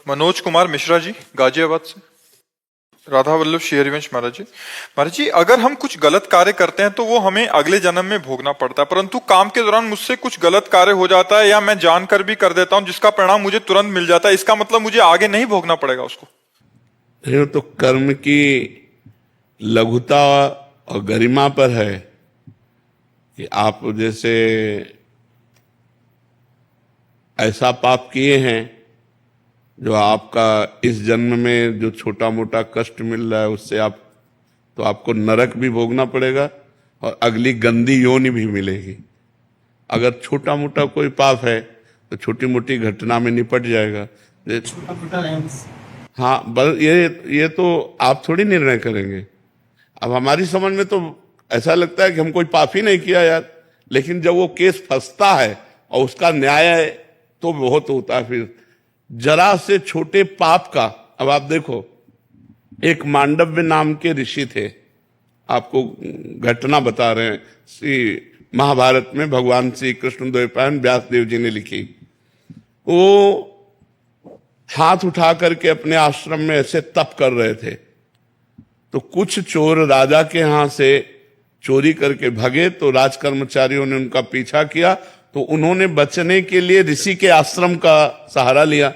मनोज कुमार मिश्रा जी, गाजियाबाद से। राधा वल्लभ श्री हरिवंश महाराज जी। महाराज जी, अगर हम कुछ गलत कार्य करते हैं तो वो हमें अगले जन्म में भोगना पड़ता है, परंतु काम के दौरान मुझसे कुछ गलत कार्य हो जाता है या मैं जानकर भी कर देता हूं जिसका परिणाम मुझे तुरंत मिल जाता है, इसका मतलब मुझे आगे नहीं भोगना पड़ेगा उसको? ये तो कर्म की लघुता और गरिमा पर है कि आप जैसे ऐसा पाप किए हैं जो आपका इस जन्म में जो छोटा मोटा कष्ट मिल रहा है उससे आपको नरक भी भोगना पड़ेगा और अगली गंदी योनि भी मिलेगी। अगर छोटा मोटा कोई पाप है तो छोटी मोटी घटना में निपट जाएगा। हाँ, बस ये तो आप थोड़ी निर्णय करेंगे। अब हमारी समझ में तो ऐसा लगता है कि हम कोई पाप ही नहीं किया यार, लेकिन जब वो केस फंसता है और उसका न्याय तो बहुत होता है। फिर जरा से छोटे पाप का, अब आप देखो, एक मांडव्य नाम के ऋषि थे, आपको घटना बता रहे हैं, श्री महाभारत में भगवान श्री कृष्ण द्वैपायन व्यास देव जी ने लिखी। वो हाथ उठा करके अपने आश्रम में ऐसे तप कर रहे थे तो कुछ चोर राजा के यहां से चोरी करके भगे, तो राजकर्मचारियों ने उनका पीछा किया, तो उन्होंने बचने के लिए ऋषि के आश्रम का सहारा लिया।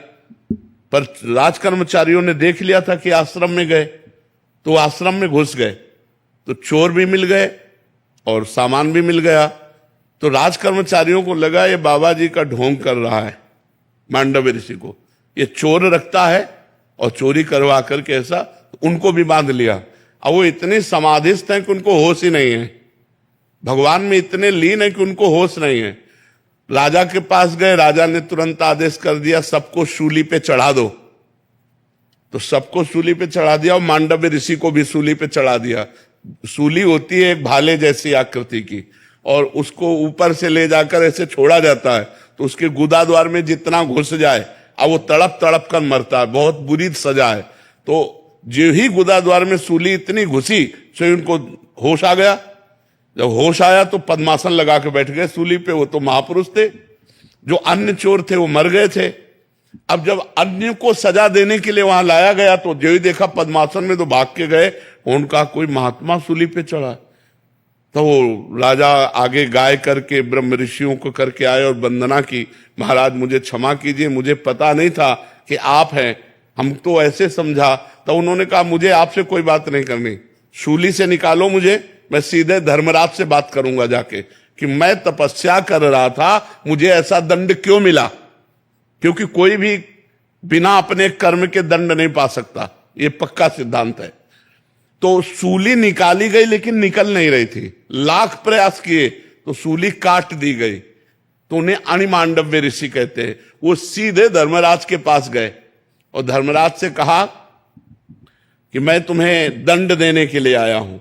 पर राजकर्मचारियों ने देख लिया था कि आश्रम में गए, तो आश्रम में घुस गए, तो चोर भी मिल गए और सामान भी मिल गया। तो राजकर्मचारियों को लगा ये बाबा जी का ढोंग कर रहा है, मांडव्य ऋषि को, ये चोर रखता है और चोरी करवा करके ऐसा, तो उनको भी बांध लिया। अब वो इतने समाधिस्थ हैं कि उनको होश ही नहीं है, भगवान में इतने लीन है कि उनको होश नहीं है। राजा के पास गए, राजा ने तुरंत आदेश कर दिया सबको सूली पे चढ़ा दो, तो सबको सूली पे चढ़ा दिया और मांडव्य ऋषि को भी सूली पे चढ़ा दिया। सूली होती है एक भाले जैसी आकृति की, और उसको ऊपर से ले जाकर ऐसे छोड़ा जाता है, तो उसके गुदा द्वार में जितना घुस जाए अब वो तड़प तड़प कर मरता है, बहुत बुरी सजा है। तो जो ही गुदा द्वार में सूली इतनी घुसी सो उनको होश आ गया। जब होश आया तो पद्मासन लगा के बैठ गए सूली पे। वो तो महापुरुष थे, जो अन्य चोर थे वो मर गए थे। अब जब अन्य को सजा देने के लिए वहां लाया गया तो जो ही देखा पद्मासन में, तो भाग के गए, उनका कोई महात्मा सूली पे चढ़ा। तो वो राजा आगे गाय करके ब्रह्म ऋषियों को करके आए और वंदना की, महाराज मुझे क्षमा कीजिए, मुझे पता नहीं था कि आप हैं, हम तो ऐसे समझा। तो उन्होंने कहा मुझे आपसे कोई बात नहीं करनी, सूली से निकालो मुझे, मैं सीधे धर्मराज से बात करूंगा जाके कि मैं तपस्या कर रहा था, मुझे ऐसा दंड क्यों मिला। क्योंकि कोई भी बिना अपने कर्म के दंड नहीं पा सकता, ये पक्का सिद्धांत है। तो सूली निकाली गई लेकिन निकल नहीं रही थी, लाख प्रयास किए तो सूली काट दी गई। तो उन्हें अणिमांडव्य ऋषि कहते हैं। वो सीधे धर्मराज के पास गए और धर्मराज से कहा कि मैं तुम्हें दंड देने के लिए आया हूं।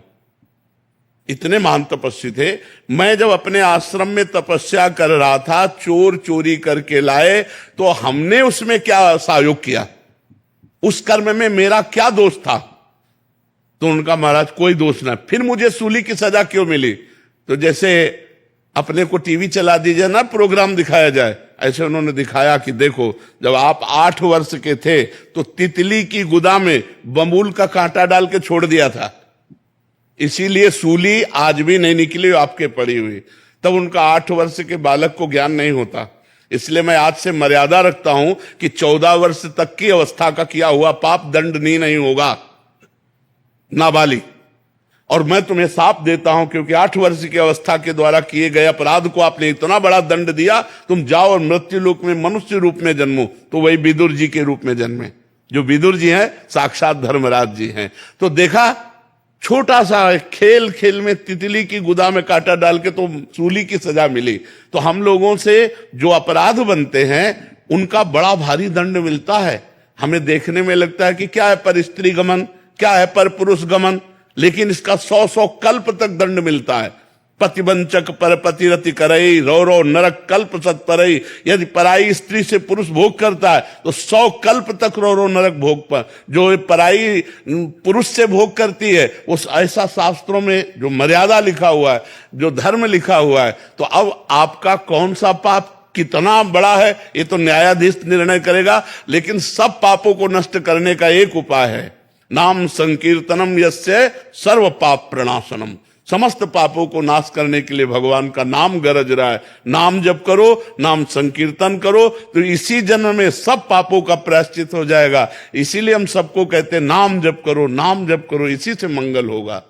इतने महान तपस्वी थे। मैं जब अपने आश्रम में तपस्या कर रहा था, चोर चोरी करके लाए, तो हमने उसमें क्या सहयोग किया, उस कर्म में मेरा क्या दोष था। तो उनका महाराज कोई दोष ना, फिर मुझे सूली की सजा क्यों मिली। तो जैसे अपने को टीवी चला दीजिए ना, प्रोग्राम दिखाया जाए, ऐसे उन्होंने दिखाया कि देखो जब आप 8 वर्ष के थे तो तितली की गुदा में बबूल का कांटा डाल के छोड़ दिया था, इसीलिए सूली आज भी नहीं निकली, आपके पड़ी हुई। तब उनका 8 वर्ष के बालक को ज्ञान नहीं होता। इसलिए मैं आज से मर्यादा रखता हूं कि 14 वर्ष तक की अवस्था का किया हुआ पाप दंडनीय नहीं होगा, नाबालिग। और मैं तुम्हें साफ देता हूं क्योंकि 8 वर्ष की अवस्था के द्वारा किए गए अपराध को आपने इतना बड़ा दंड दिया, तुम जाओ और मृत्यु लोक में मनुष्य रूप में जन्मो। तो वही विदुर जी के रूप में जन्मे, जो विदुर जी हैं साक्षात धर्मराज जी हैं। तो देखा, छोटा सा खेल खेल में तितली की गुदा में कांटा डाल के तो सूली की सजा मिली। तो हम लोगों से जो अपराध बनते हैं उनका बड़ा भारी दंड मिलता है। हमें देखने में लगता है कि क्या है पर स्त्री गमन, क्या है पर पुरुष गमन, लेकिन इसका 100 कल्प तक दंड मिलता है। पतिवंचक पर पतिरति करई, रो रो नरक कल्प सत परई। यदि पराई स्त्री से पुरुष भोग करता है तो 100 कल्प तक रो रो नरक भोग पर। जो पराई पुरुष से भोग करती है उस ऐसा शास्त्रों में जो मर्यादा लिखा हुआ है, जो धर्म लिखा हुआ है। तो अब आपका कौन सा पाप कितना बड़ा है ये तो न्यायाधीश निर्णय करेगा, लेकिन सब पापों को नष्ट करने का एक उपाय है, नाम संकीर्तनम यस्य सर्व पाप प्रणाशनम। समस्त पापों को नाश करने के लिए भगवान का नाम गरज रहा है। नाम जप करो, नाम संकीर्तन करो, तो इसी जन्म में सब पापों का प्रायश्चित हो जाएगा। इसीलिए हम सबको कहते हैं नाम जप करो, नाम जप करो, इसी से मंगल होगा।